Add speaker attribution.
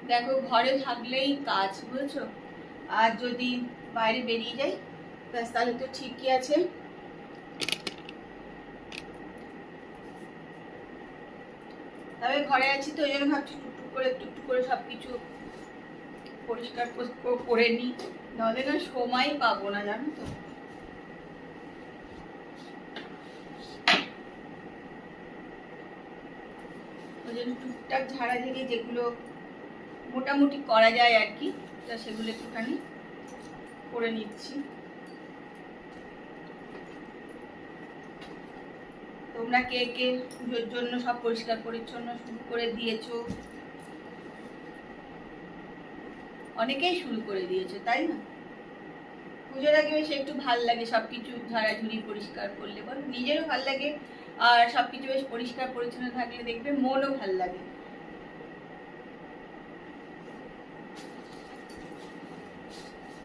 Speaker 1: দেখো ঘরে থাকলেই কাজ, বুঝছো? আর যদি বাইরে বেরিয়ে যাই ব্যাস তাহলে তো ঠিকই আছে। তবে ঘরে আছি তো ওই জন্য ভাবছি টুকটুক করে একটু একটু করে সবকিছু পরিষ্কার করে নিই, নাহলে না সময় পাবো না, জানো তো। ওই জন্য টুকটাক ঝাড়াঝাড়ি যেগুলো মোটামুটি করা যায় আর কি, তা সেগুলো একটুখানি করে নিচ্ছি। তোমরা কে কে পুজোর জন্য সব পরিষ্কার পরিচ্ছন্ন শুরু করে দিয়েছো? অনেকেই শুরু করে দিয়েছে, তাই না? পুজোর আগে বেশ একটু ভাল লাগে সবকিছু ঝাড়াঝুড়ি পরিষ্কার করলে, বলো নিজেরও ভাল লাগে, আর সবকিছু বেশ পরিষ্কার পরিচ্ছন্ন থাকলে দেখবে মনও ভাল লাগে।